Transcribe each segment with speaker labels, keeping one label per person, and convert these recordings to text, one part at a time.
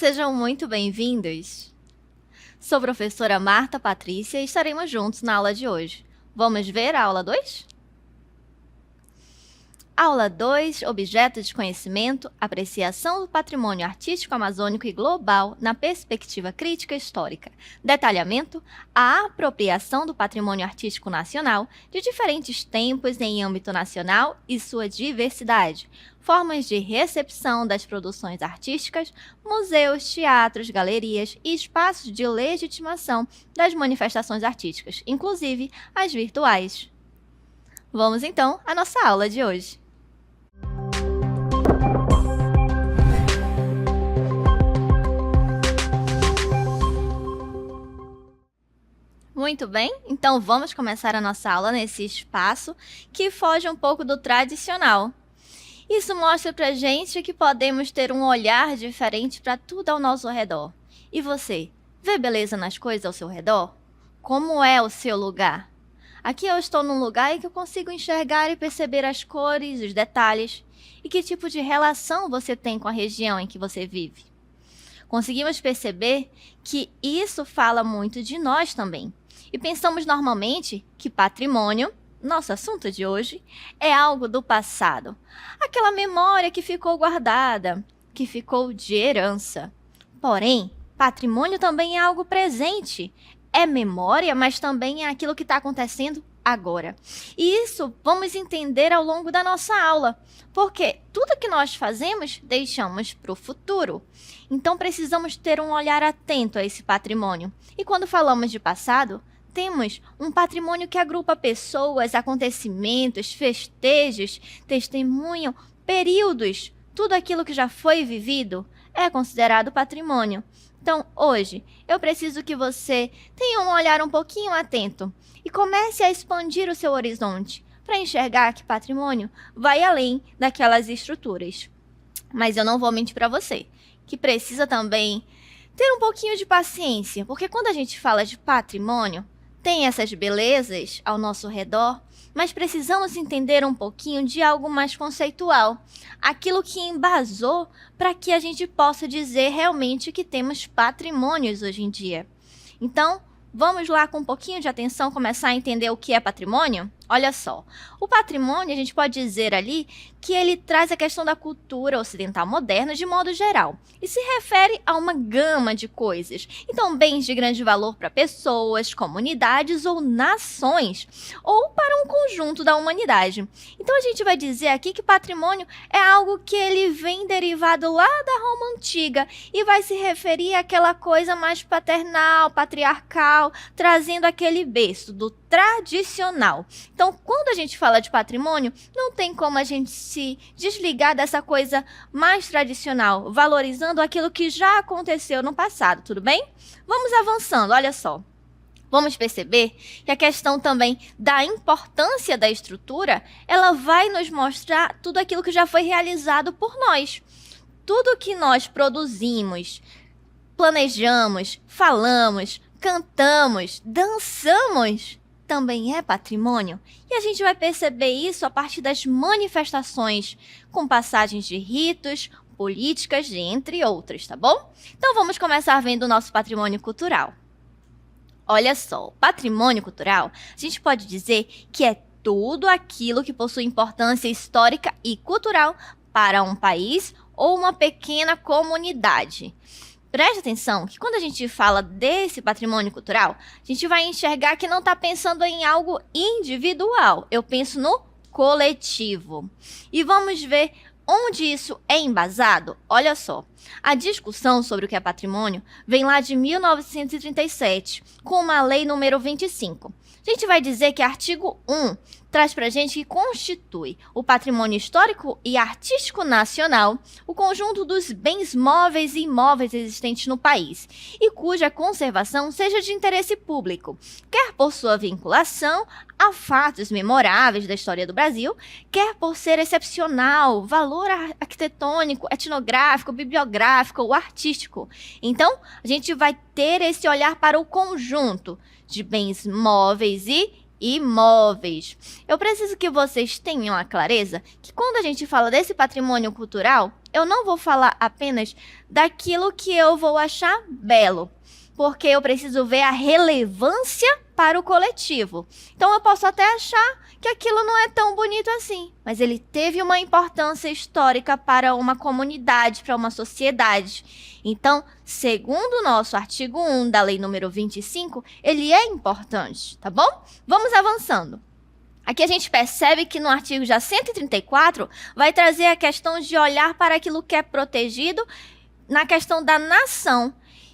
Speaker 1: sejam muito bem-vindos. Sou a professora Marta Patrícia e estaremos juntos na aula de hoje. Vamos ver a aula 2? Aula 2, Objeto de Conhecimento, Apreciação do Patrimônio Artístico Amazônico e Global na Perspectiva Crítica Histórica. Detalhamento, a apropriação do patrimônio artístico nacional de diferentes tempos em âmbito nacional e sua diversidade. Formas de recepção das produções artísticas, museus, teatros, galerias e espaços de legitimação das manifestações artísticas, inclusive as virtuais. Vamos então à nossa aula de hoje. Muito bem, então vamos começar a nossa aula nesse espaço que foge um pouco do tradicional. Isso mostra pra gente que podemos ter um olhar diferente para tudo ao nosso redor. E você, vê beleza nas coisas ao seu redor? Como é o seu lugar? Aqui eu estou num lugar em que eu consigo enxergar e perceber as cores, os detalhes. E que tipo de relação você tem com a região em que você vive? Conseguimos perceber que isso fala muito de nós também. E pensamos normalmente que patrimônio, nosso assunto de hoje, é algo do passado. Aquela memória que ficou guardada, que ficou de herança. Porém, patrimônio também é algo presente. É memória, mas também é aquilo que está acontecendo agora. E isso vamos entender ao longo da nossa aula, porque tudo que nós fazemos, deixamos para o futuro. Então, precisamos ter um olhar atento a esse patrimônio. E quando falamos de passado, temos um patrimônio que agrupa pessoas, acontecimentos, festejos, testemunham, períodos. Tudo aquilo que já foi vivido é considerado patrimônio. Então, hoje, eu preciso que você tenha um olhar um pouquinho atento e comece a expandir o seu horizonte para enxergar que patrimônio vai além daquelas estruturas. Mas eu não vou mentir para você, que precisa também ter um pouquinho de paciência, porque quando a gente fala de patrimônio, tem essas belezas ao nosso redor, mas precisamos entender um pouquinho de algo mais conceitual, aquilo que embasou para que a gente possa dizer realmente que temos patrimônios hoje em dia. Então, vamos lá com um pouquinho de atenção começar a entender o que é patrimônio? Olha só, o patrimônio a gente pode dizer ali que ele traz a questão da cultura ocidental moderna de modo geral e se refere a uma gama de coisas. Então, bens de grande valor para pessoas, comunidades ou nações, ou para um conjunto da humanidade. Então, a gente vai dizer aqui que patrimônio é algo que ele vem derivado lá da Roma Antiga e vai se referir àquela coisa mais paternal, patriarcal, trazendo aquele berço do tradicional. Então, quando a gente fala de patrimônio, não tem como a gente se desligar dessa coisa mais tradicional, valorizando aquilo que já aconteceu no passado, tudo bem? Vamos avançando, olha só. Vamos perceber que a questão também da importância da estrutura, ela vai nos mostrar tudo aquilo que já foi realizado por nós. Tudo que nós produzimos, planejamos, falamos, cantamos, dançamos, também é patrimônio, e a gente vai perceber isso a partir das manifestações, com passagens de ritos, políticas, entre outras, tá bom? Então vamos começar vendo o nosso patrimônio cultural. Olha só, o patrimônio cultural, a gente pode dizer que é tudo aquilo que possui importância histórica e cultural para um país ou uma pequena comunidade. Preste atenção que quando a gente fala desse patrimônio cultural, a gente vai enxergar que não está pensando em algo individual. Eu penso no coletivo. E vamos ver onde isso é embasado. Olha só, a discussão sobre o que é patrimônio vem lá de 1937, com uma lei número 25. A gente vai dizer que artigo 1 traz para a gente que constitui o patrimônio histórico e artístico nacional o conjunto dos bens móveis e imóveis existentes no país e cuja conservação seja de interesse público, quer por sua vinculação a fatos memoráveis da história do Brasil, quer por ser excepcional, valor arquitetônico, etnográfico, bibliográfico ou artístico. Então, a gente vai ter esse olhar para o conjunto de bens móveis e imóveis. Eu preciso que vocês tenham a clareza que quando a gente fala desse patrimônio cultural, eu não vou falar apenas daquilo que eu vou achar belo, porque eu preciso ver a relevância para o coletivo. Então, eu posso até achar que aquilo não é tão bonito assim, mas ele teve uma importância histórica para uma comunidade, para uma sociedade. Então, segundo o nosso artigo 1 da Lei número 25, ele é importante, tá bom? Vamos avançando. Aqui a gente percebe que no artigo já 134 vai trazer a questão de olhar para aquilo que é protegido na questão da nação.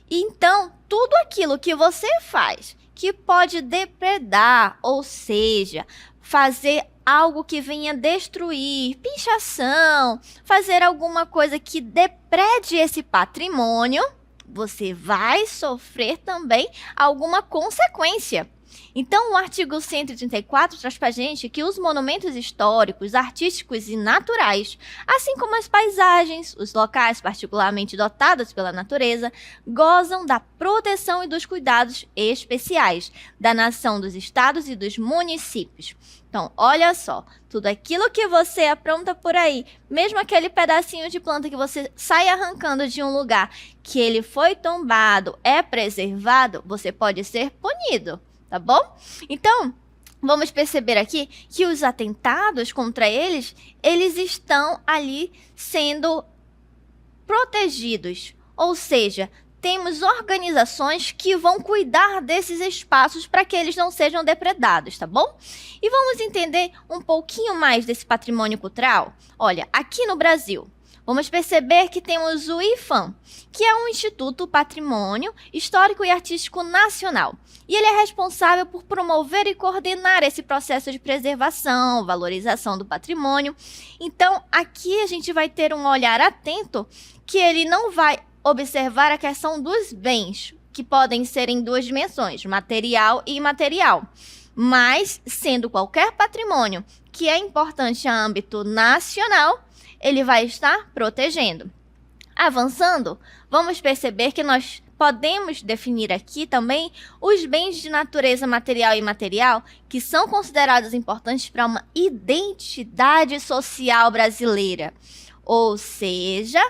Speaker 1: Então, tudo aquilo que você faz que pode depredar, ou seja, fazer algo que venha destruir, pichação, fazer alguma coisa que deprede esse patrimônio, você vai sofrer também alguma consequência. Então, o artigo 134 traz para a gente que os monumentos históricos, artísticos e naturais, assim como as paisagens, os locais particularmente dotados pela natureza, gozam da proteção e dos cuidados especiais da nação, dos estados e dos municípios. Então, olha só, tudo aquilo que você apronta por aí, mesmo aquele pedacinho de planta que você sai arrancando de um lugar que ele foi tombado, é preservado, você pode ser punido. Tá bom? Então, vamos perceber aqui que os atentados contra eles estão ali sendo protegidos. Ou seja, temos organizações que vão cuidar desses espaços para que eles não sejam depredados, tá bom? E vamos entender um pouquinho mais desse patrimônio cultural? Olha, aqui no Brasil, vamos perceber que temos o IPHAN, que é um Instituto Patrimônio Histórico e Artístico Nacional. E ele é responsável por promover e coordenar esse processo de preservação, valorização do patrimônio. Então, aqui a gente vai ter um olhar atento que ele não vai observar a questão dos bens, que podem ser em duas dimensões, material e imaterial. Mas, sendo qualquer patrimônio que é importante a âmbito nacional, ele vai estar protegendo. Avançando, vamos perceber que nós podemos definir aqui também os bens de natureza material e imaterial que são considerados importantes para uma identidade social brasileira. Ou seja,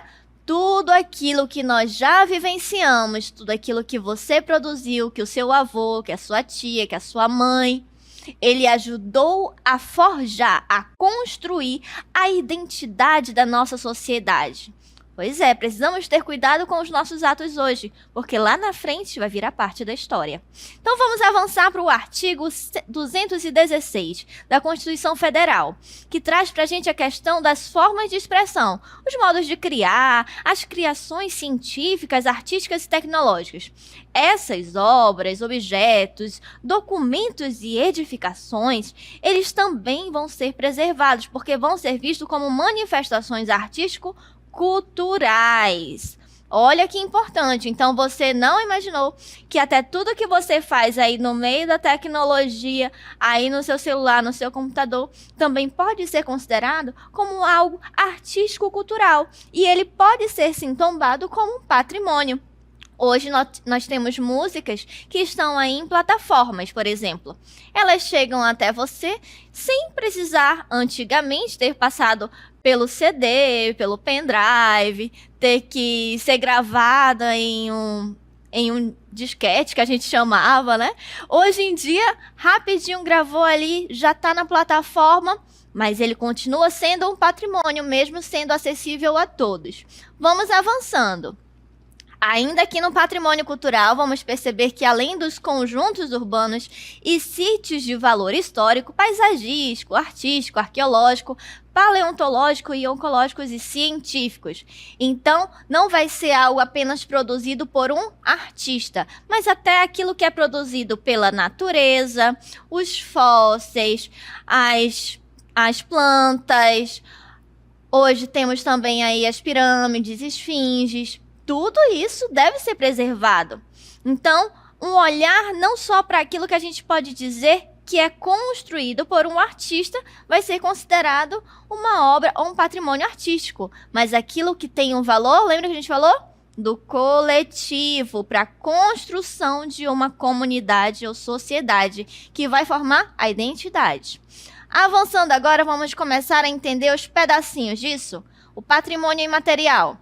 Speaker 1: tudo aquilo que nós já vivenciamos, tudo aquilo que você produziu, que o seu avô, que a sua tia, que a sua mãe, ele ajudou a forjar, a construir a identidade da nossa sociedade. Pois é, precisamos ter cuidado com os nossos atos hoje, porque lá na frente vai virar parte da história. Então vamos avançar para o artigo 216 da Constituição Federal, que traz para a gente a questão das formas de expressão, os modos de criar, as criações científicas, artísticas e tecnológicas. Essas obras, objetos, documentos e edificações, eles também vão ser preservados, porque vão ser vistos como manifestações artístico-culturais. Olha que importante. Então, você não imaginou que até tudo que você faz aí no meio da tecnologia, aí no seu celular, no seu computador, também pode ser considerado como algo artístico-cultural. E ele pode ser, sim, tombado como um patrimônio. Hoje nós temos músicas que estão aí em plataformas, por exemplo. Elas chegam até você sem precisar, antigamente, ter passado pelo CD, pelo pendrive, ter que ser gravada em um disquete, que a gente chamava, né? Hoje em dia, rapidinho gravou ali, já está na plataforma, mas ele continua sendo um patrimônio, mesmo sendo acessível a todos. Vamos avançando. Ainda aqui no patrimônio cultural, vamos perceber que além dos conjuntos urbanos e sítios de valor histórico, paisagístico, artístico, arqueológico, paleontológico e oncológicos e científicos. Então, não vai ser algo apenas produzido por um artista, mas até aquilo que é produzido pela natureza, os fósseis, as plantas. Hoje temos também aí as pirâmides, esfinges. Tudo isso deve ser preservado. Então, um olhar não só para aquilo que a gente pode dizer que é construído por um artista vai ser considerado uma obra ou um patrimônio artístico, mas aquilo que tem um valor, lembra que a gente falou? Do coletivo, para a construção de uma comunidade ou sociedade que vai formar a identidade. Avançando agora, vamos começar a entender os pedacinhos disso. o patrimônio imaterial.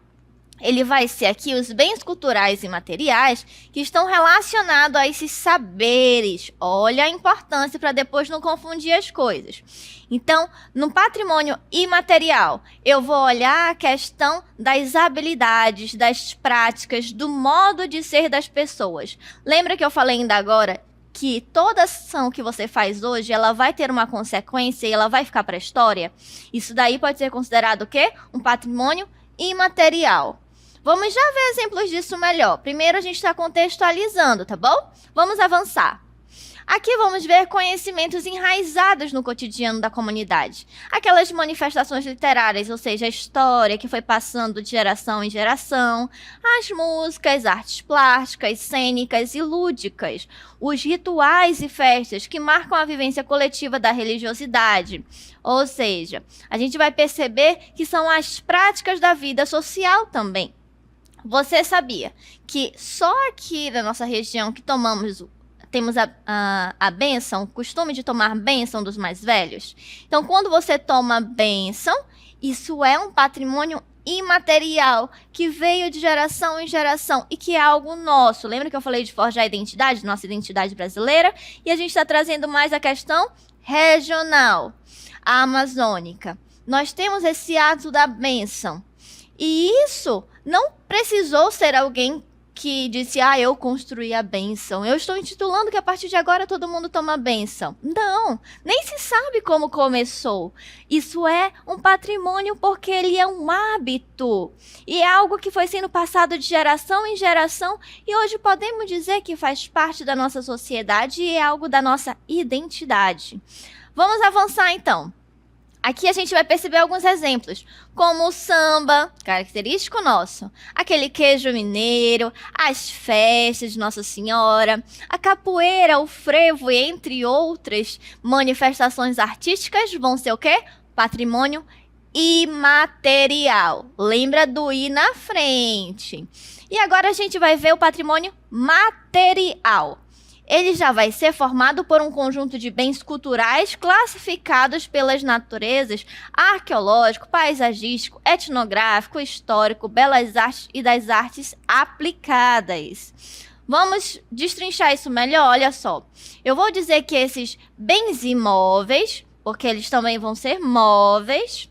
Speaker 1: Ele vai ser aqui os bens culturais e materiais que estão relacionados a esses saberes. Olha a importância para depois não confundir as coisas. Então, no patrimônio imaterial, eu vou olhar a questão das habilidades, das práticas, do modo de ser das pessoas. Lembra que eu falei ainda agora que toda ação que você faz hoje, ela vai ter uma consequência e ela vai ficar para a história? Isso daí pode ser considerado o quê? Um patrimônio imaterial. Vamos já ver exemplos disso melhor. Primeiro a gente está contextualizando, tá bom? Vamos avançar. Aqui vamos ver conhecimentos enraizados no cotidiano da comunidade. Aquelas manifestações literárias, ou seja, a história que foi passando de geração em geração, as músicas, artes plásticas, cênicas e lúdicas, os rituais e festas que marcam a vivência coletiva da religiosidade. Ou seja, a gente vai perceber que são as práticas da vida social também. Você sabia que só aqui na nossa região que temos a bênção, o costume de tomar bênção dos mais velhos? Então, quando você toma bênção, isso é um patrimônio imaterial que veio de geração em geração e que é algo nosso. Lembra que eu falei de forjar a identidade, nossa identidade brasileira? E a gente está trazendo mais a questão regional, a amazônica. Nós temos esse ato da bênção. E isso não precisou ser alguém que disse, eu construí a bênção. Eu estou intitulando que a partir de agora todo mundo toma bênção. Não, nem se sabe como começou. Isso é um patrimônio porque ele é um hábito. E é algo que foi sendo passado de geração em geração e hoje podemos dizer que faz parte da nossa sociedade e é algo da nossa identidade. Vamos avançar então. Aqui a gente vai perceber alguns exemplos, como o samba, característico nosso, aquele queijo mineiro, as festas de Nossa Senhora, a capoeira, o frevo, entre outras manifestações artísticas vão ser o quê? Patrimônio imaterial. Lembra do I na frente. E agora a gente vai ver o patrimônio material. Ele já vai ser formado por um conjunto de bens culturais classificados pelas naturezas arqueológico, paisagístico, etnográfico, histórico, belas artes e das artes aplicadas. Vamos destrinchar isso melhor? Olha só. Eu vou dizer que esses bens imóveis, porque eles também vão ser móveis,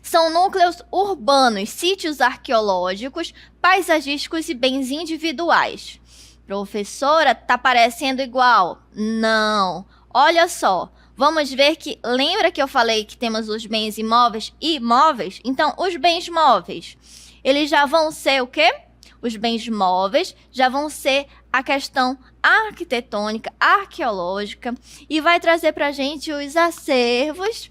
Speaker 1: são núcleos urbanos, sítios arqueológicos, paisagísticos e bens individuais. Professora, tá parecendo igual? Não. Olha só, vamos ver que, lembra que eu falei que temos os bens imóveis e móveis? Então, os bens móveis, eles já vão ser o quê? Os bens móveis já vão ser a questão arquitetônica, arqueológica, e vai trazer pra gente os acervos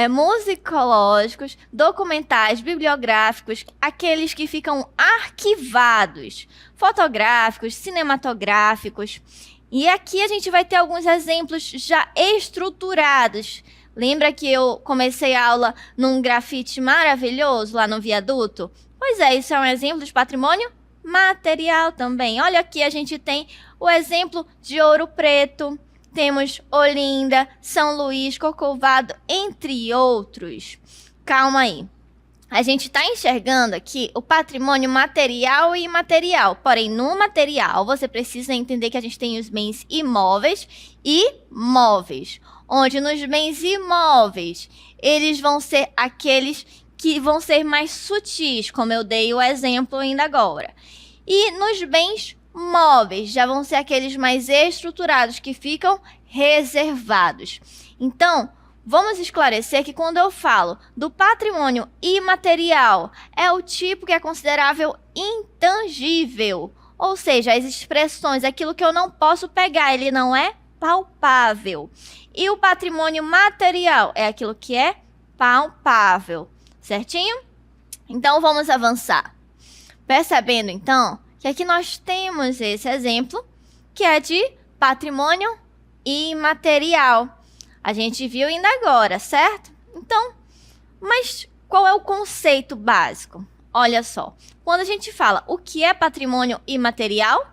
Speaker 1: musicológicos, documentais, bibliográficos, aqueles que ficam arquivados, fotográficos, cinematográficos. E aqui a gente vai ter alguns exemplos já estruturados. Lembra que eu comecei a aula num grafite maravilhoso lá no viaduto? Pois é, isso é um exemplo de patrimônio material também. Olha aqui, a gente tem o exemplo de Ouro Preto. Temos Olinda, São Luís, Corcovado, entre outros. Calma aí. A gente está enxergando aqui o patrimônio material e imaterial. Porém, no material, você precisa entender que a gente tem os bens imóveis e móveis. Onde nos bens imóveis, eles vão ser aqueles que vão ser mais sutis, como eu dei o exemplo ainda agora. E nos bens móveis já vão ser aqueles mais estruturados que ficam reservados. Então, vamos esclarecer que quando eu falo do patrimônio imaterial, é o tipo que é considerável intangível. Ou seja, as expressões, aquilo que eu não posso pegar, ele não é palpável. E o patrimônio material é aquilo que é palpável. Certinho? Então, vamos avançar. Percebendo, então, que aqui nós temos esse exemplo, que é de patrimônio imaterial. A gente viu ainda agora, certo? Então, mas qual é o conceito básico? Olha só, quando a gente fala o que é patrimônio imaterial,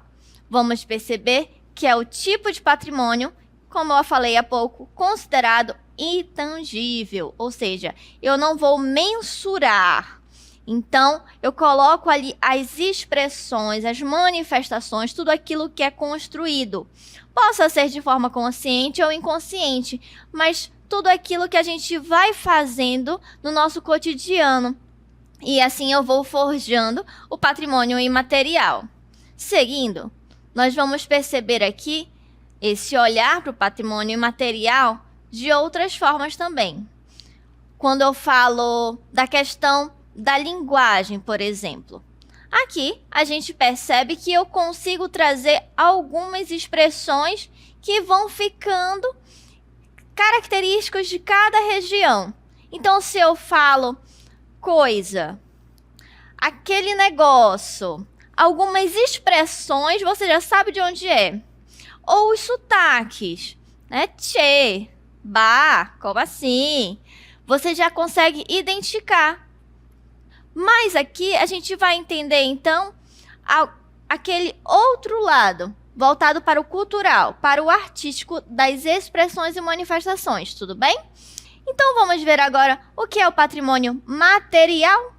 Speaker 1: vamos perceber que é o tipo de patrimônio, como eu falei há pouco, considerado intangível, ou seja, eu não vou mensurar. Então, eu coloco ali as expressões, as manifestações, tudo aquilo que é construído. Possa ser de forma consciente ou inconsciente, mas tudo aquilo que a gente vai fazendo no nosso cotidiano. E assim eu vou forjando o patrimônio imaterial. Seguindo, nós vamos perceber aqui esse olhar para o patrimônio imaterial de outras formas também. Quando eu falo da questão da linguagem, por exemplo. Aqui a gente percebe que eu consigo trazer algumas expressões que vão ficando características de cada região. Então, se eu falo coisa, aquele negócio, algumas expressões, você já sabe de onde é. Ou os sotaques, né? Tchê, bah, como assim? Você já consegue identificar. Mas aqui a gente vai entender, então, aquele outro lado, voltado para o cultural, para o artístico das expressões e manifestações, tudo bem? Então, vamos ver agora o que é o patrimônio material?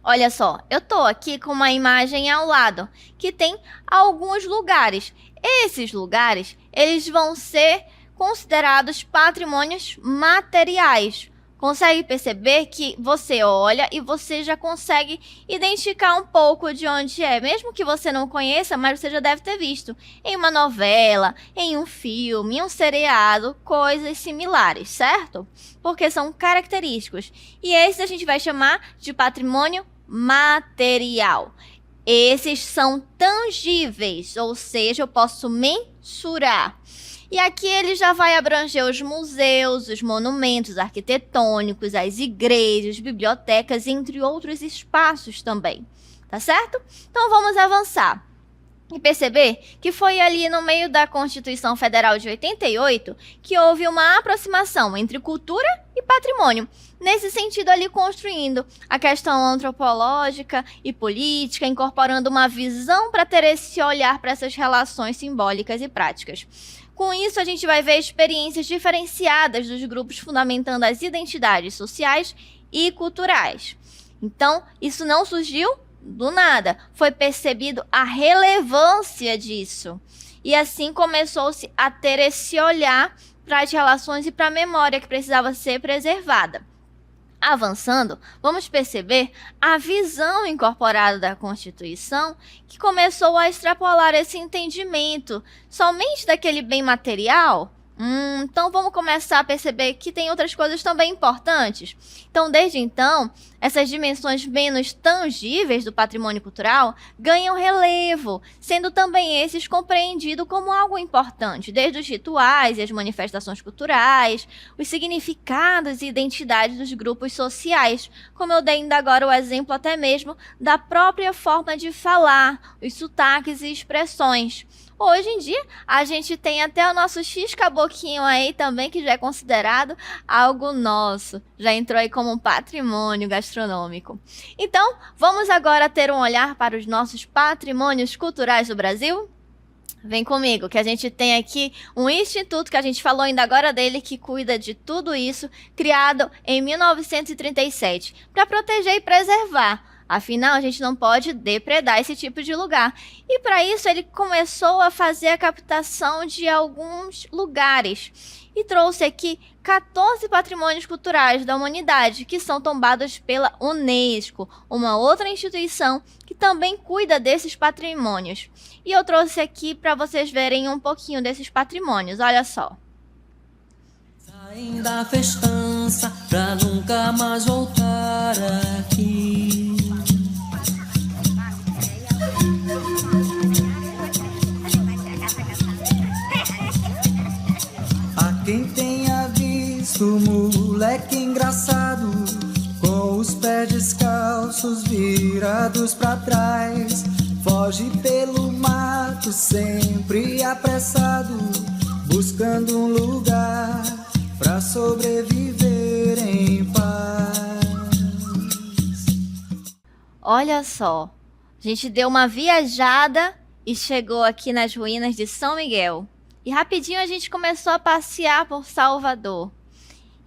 Speaker 1: Olha só, eu estou aqui com uma imagem ao lado, que tem alguns lugares. Esses lugares, eles vão ser considerados patrimônios materiais. Consegue perceber que você olha e você já consegue identificar um pouco de onde é, mesmo que você não conheça, mas você já deve ter visto em uma novela, em um filme, em um seriado, coisas similares, certo? Porque são característicos. E esse a gente vai chamar de patrimônio material. Esses são tangíveis, ou seja, eu posso mensurar. E aqui ele já vai abranger os museus, os monumentos arquitetônicos, as igrejas, bibliotecas, entre outros espaços também, tá certo? Então vamos avançar e perceber que foi ali no meio da Constituição Federal de 88 que houve uma aproximação entre cultura e patrimônio. Nesse sentido, ali construindo a questão antropológica e política, incorporando uma visão para ter esse olhar para essas relações simbólicas e práticas. Com isso, a gente vai ver experiências diferenciadas dos grupos fundamentando as identidades sociais e culturais. Então, isso não surgiu do nada, foi percebido a relevância disso. E assim começou-se a ter esse olhar para as relações e para a memória que precisava ser preservada. Avançando, vamos perceber a visão incorporada da Constituição que começou a extrapolar esse entendimento somente daquele bem material. Então vamos começar a perceber que tem outras coisas também importantes. Então, desde então, essas dimensões menos tangíveis do patrimônio cultural ganham relevo, sendo também esses compreendidos como algo importante, desde os rituais e as manifestações culturais, os significados e identidades dos grupos sociais, como eu dei ainda agora o exemplo até mesmo da própria forma de falar, os sotaques e expressões. Hoje em dia, a gente tem até o nosso X-caboquinho aí também, que já é considerado algo nosso. Já entrou aí como um patrimônio gastronômico. Então, vamos agora ter um olhar para os nossos patrimônios culturais do Brasil? Vem comigo, que a gente tem aqui um instituto, que a gente falou ainda agora dele, que cuida de tudo isso, criado em 1937, para proteger e preservar. Afinal, a gente não pode depredar esse tipo de lugar. E para isso, ele começou a fazer a captação de alguns lugares. E trouxe aqui 14 patrimônios culturais da humanidade, que são tombados pela Unesco, uma outra instituição que também cuida desses patrimônios. E eu trouxe aqui para vocês verem um pouquinho desses patrimônios, olha só.
Speaker 2: Saem da festança pra nunca mais voltar aqui. A quem tenha visto moleque engraçado, com os pés descalços virados pra trás, foge pelo mato sempre apressado, buscando um lugar pra sobreviver em paz.
Speaker 1: Olha só, a gente deu uma viajada e chegou aqui nas ruínas de São Miguel. E rapidinho a gente começou a passear por Salvador.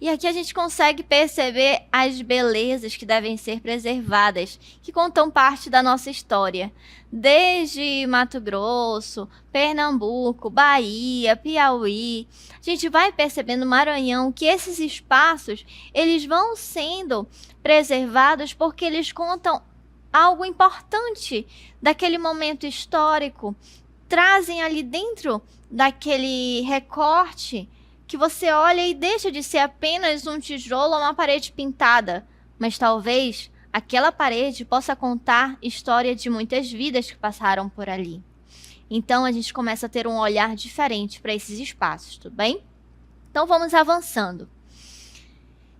Speaker 1: E aqui a gente consegue perceber as belezas que devem ser preservadas, que contam parte da nossa história. Desde Mato Grosso, Pernambuco, Bahia, Piauí, a gente vai percebendo no Maranhão que esses espaços, eles vão sendo preservados porque eles contam algo importante daquele momento histórico, trazem ali dentro daquele recorte que você olha e deixa de ser apenas um tijolo ou uma parede pintada, mas talvez aquela parede possa contar história de muitas vidas que passaram por ali. Então a gente começa a ter um olhar diferente para esses espaços, tudo bem? Então vamos avançando.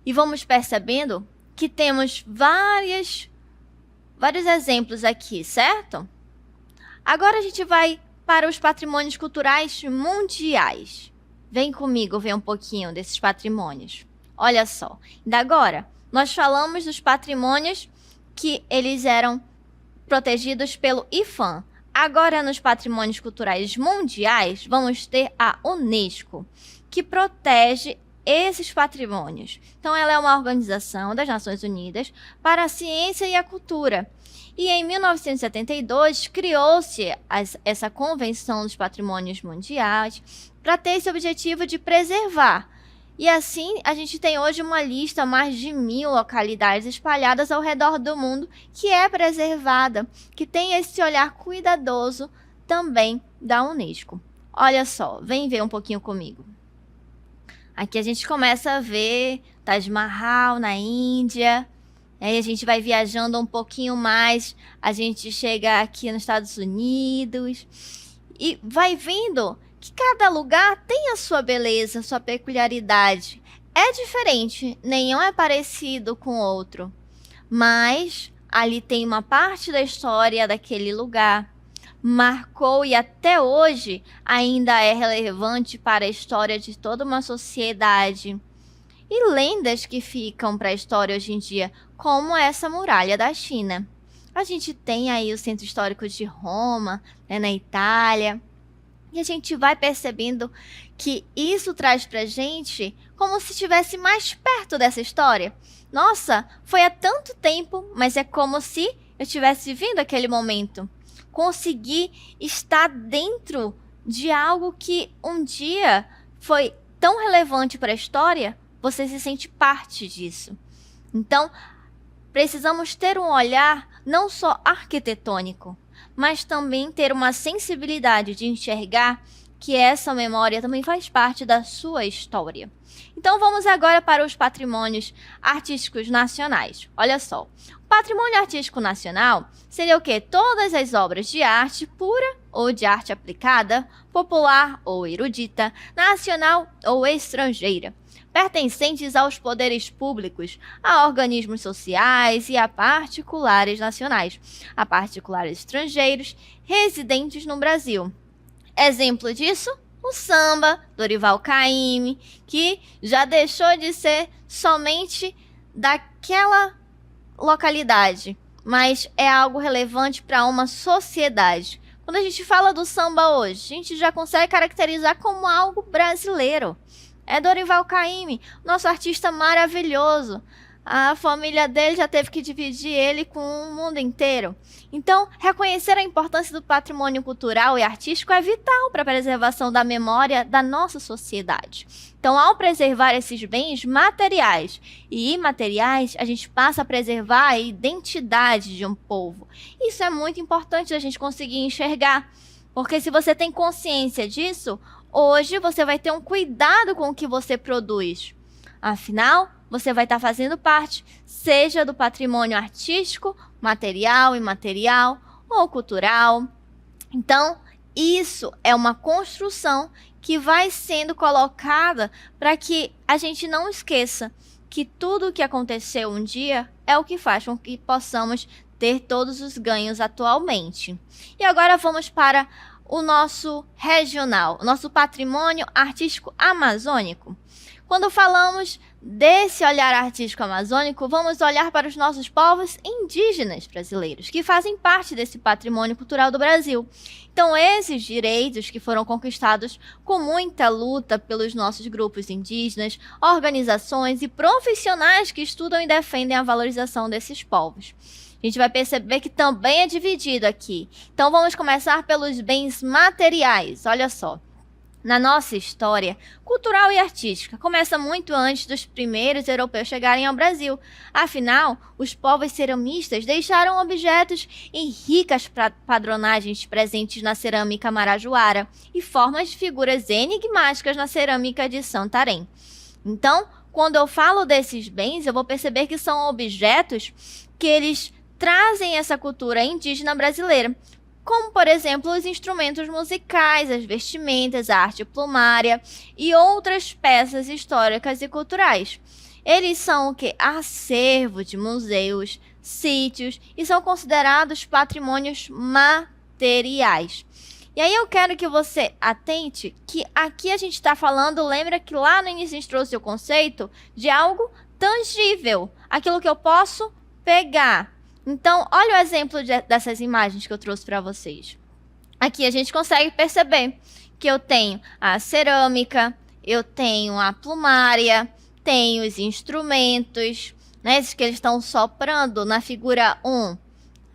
Speaker 1: E vamos percebendo que temos vários exemplos aqui, certo? Agora a gente vai para os patrimônios culturais mundiais. Vem comigo ver um pouquinho desses patrimônios. Olha só, ainda agora, nós falamos dos patrimônios que eles eram protegidos pelo IFAM. Agora, nos patrimônios culturais mundiais, vamos ter a Unesco, que protege esses patrimônios. Então, ela é uma organização das Nações Unidas para a Ciência e a Cultura. E em 1972, criou-se essa Convenção dos Patrimônios Mundiais para ter esse objetivo de preservar. E assim, a gente tem hoje uma lista, mais de 1.000 localidades espalhadas ao redor do mundo, que é preservada, que tem esse olhar cuidadoso também da Unesco. Olha só, vem ver um pouquinho comigo. Aqui a gente começa a ver Taj Mahal na Índia. Aí a gente vai viajando um pouquinho mais, a gente chega aqui nos Estados Unidos e vai vendo que cada lugar tem a sua beleza, a sua peculiaridade. É diferente, nenhum é parecido com o outro, mas ali tem uma parte da história daquele lugar. Marcou e até hoje ainda é relevante para a história de toda uma sociedade. E lendas que ficam para a história hoje em dia, como essa muralha da China. A gente tem aí o Centro Histórico de Roma, né, na Itália, e a gente vai percebendo que isso traz para a gente como se estivesse mais perto dessa história. Nossa, foi há tanto tempo, mas é como se eu tivesse vindo aquele momento. Consegui estar dentro de algo que um dia foi tão relevante para a história, você se sente parte disso. Então, precisamos ter um olhar não só arquitetônico, mas também ter uma sensibilidade de enxergar que essa memória também faz parte da sua história. Então, vamos agora para os patrimônios artísticos nacionais. Olha só, o patrimônio artístico nacional seria o quê? Todas as obras de arte pura ou de arte aplicada, popular ou erudita, nacional ou estrangeira, pertencentes aos poderes públicos, a organismos sociais e a particulares nacionais, a particulares estrangeiros residentes no Brasil. Exemplo disso, o samba, Dorival Caymmi, que já deixou de ser somente daquela localidade, mas é algo relevante para uma sociedade. Quando a gente fala do samba hoje, a gente já consegue caracterizar como algo brasileiro. É Dorival Caymmi, nosso artista maravilhoso. A família dele já teve que dividir ele com o mundo inteiro. Então, reconhecer a importância do patrimônio cultural e artístico é vital para a preservação da memória da nossa sociedade. Então, ao preservar esses bens materiais e imateriais, a gente passa a preservar a identidade de um povo. Isso é muito importante a gente conseguir enxergar, porque se você tem consciência disso, hoje você vai ter um cuidado com o que você produz. Afinal, você vai estar fazendo parte, seja do patrimônio artístico, material, imaterial ou cultural. Então, isso é uma construção que vai sendo colocada para que a gente não esqueça que tudo o que aconteceu um dia é o que faz com que possamos ter todos os ganhos atualmente. E agora vamos para o nosso regional, o nosso patrimônio artístico amazônico. Quando falamos desse olhar artístico amazônico, vamos olhar para os nossos povos indígenas brasileiros, que fazem parte desse patrimônio cultural do Brasil. Então, esses direitos que foram conquistados com muita luta pelos nossos grupos indígenas, organizações e profissionais que estudam e defendem a valorização desses povos. A gente vai perceber que também é dividido aqui. Então, vamos começar pelos bens materiais. Olha só. Na nossa história cultural e artística, começa muito antes dos primeiros europeus chegarem ao Brasil. Afinal, os povos ceramistas deixaram objetos em ricas padronagens presentes na cerâmica marajoara e formas de figuras enigmáticas na cerâmica de Santarém. Então, quando eu falo desses bens, eu vou perceber que são objetos que eles trazem essa cultura indígena brasileira, como, por exemplo, os instrumentos musicais, as vestimentas, a arte plumária e outras peças históricas e culturais. Eles são o quê? Acervo de museus, sítios e são considerados patrimônios materiais. E aí eu quero que você atente que aqui a gente está falando, lembra que lá no início a gente trouxe o conceito de algo tangível, aquilo que eu posso pegar. Então, olha o exemplo dessas imagens que eu trouxe para vocês. Aqui a gente consegue perceber que eu tenho a cerâmica, eu tenho a plumária, tenho os instrumentos, né, esses que eles estão soprando na figura 1.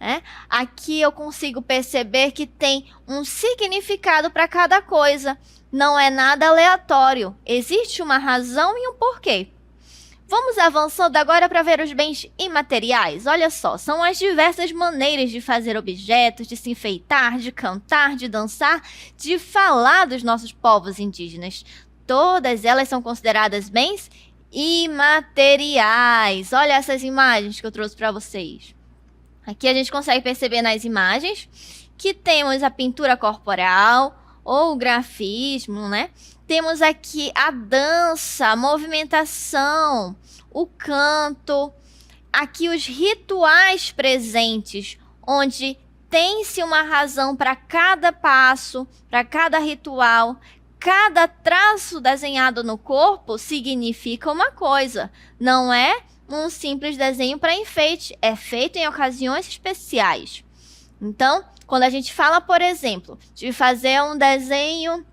Speaker 1: Né? Aqui eu consigo perceber que tem um significado para cada coisa. Não é nada aleatório. Existe uma razão e um porquê. Vamos avançando agora para ver os bens imateriais. Olha só, são as diversas maneiras de fazer objetos, de se enfeitar, de cantar, de dançar, de falar dos nossos povos indígenas. Todas elas são consideradas bens imateriais. Olha essas imagens que eu trouxe para vocês. Aqui a gente consegue perceber nas imagens que temos a pintura corporal ou o grafismo, né? Temos aqui a dança, a movimentação, o canto, aqui os rituais presentes, onde tem-se uma razão para cada passo, para cada ritual. Cada traço desenhado no corpo significa uma coisa, não é um simples desenho para enfeite, é feito em ocasiões especiais. Então, quando a gente fala, por exemplo, de fazer um desenho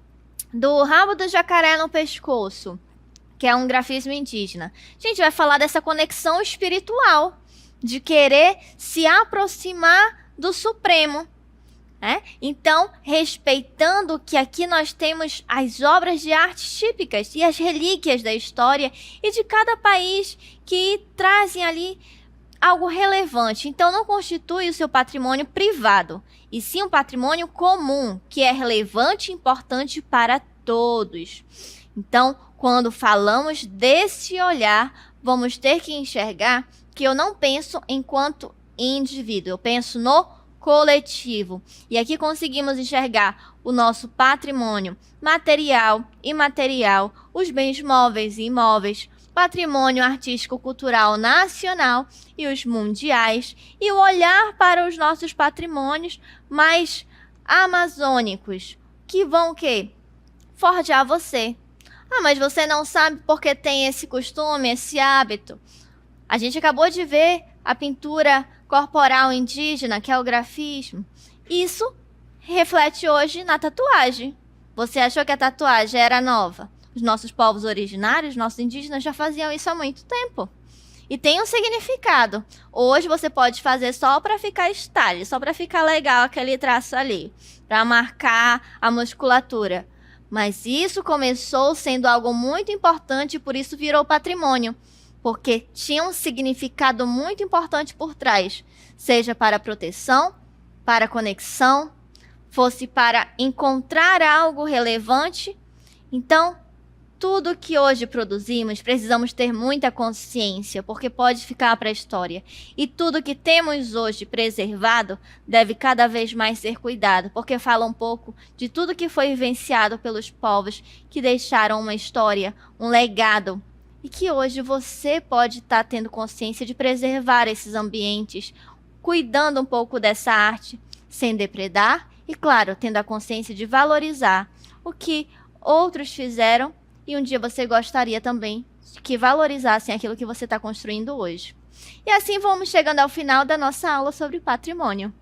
Speaker 1: do rabo do jacaré no pescoço, que é um grafismo indígena, a gente vai falar dessa conexão espiritual, de querer se aproximar do Supremo. Então, respeitando que aqui nós temos as obras de arte típicas e as relíquias da história e de cada país que trazem ali algo relevante. Então, não constitui o seu patrimônio privado, e sim um patrimônio comum, que é relevante e importante para todos. Então, quando falamos desse olhar, vamos ter que enxergar que eu não penso enquanto indivíduo, eu penso no coletivo. E aqui conseguimos enxergar o nosso patrimônio material e imaterial, os bens móveis e imóveis, patrimônio artístico-cultural nacional e os mundiais, e o olhar para os nossos patrimônios mais amazônicos, que vão o quê? Forjar você. Ah, mas você não sabe porque tem esse costume, esse hábito. A gente acabou de ver a pintura corporal indígena, que é o grafismo. Isso reflete hoje na tatuagem. Você achou que a tatuagem era nova? Os nossos povos originários, nossos indígenas, já faziam isso há muito tempo. E tem um significado. Hoje você pode fazer só para ficar style, só para ficar legal aquele traço ali, para marcar a musculatura. Mas isso começou sendo algo muito importante e por isso virou patrimônio. Porque tinha um significado muito importante por trás, seja para proteção, para conexão, fosse para encontrar algo relevante. Então, tudo que hoje produzimos, precisamos ter muita consciência, porque pode ficar para a história. E tudo que temos hoje preservado deve cada vez mais ser cuidado, porque fala um pouco de tudo que foi vivenciado pelos povos que deixaram uma história, um legado. E que hoje você pode estar tendo consciência de preservar esses ambientes, cuidando um pouco dessa arte, sem depredar e, claro, tendo a consciência de valorizar o que outros fizeram e um dia você gostaria também que valorizassem aquilo que você está construindo hoje. E assim vamos chegando ao final da nossa aula sobre patrimônio.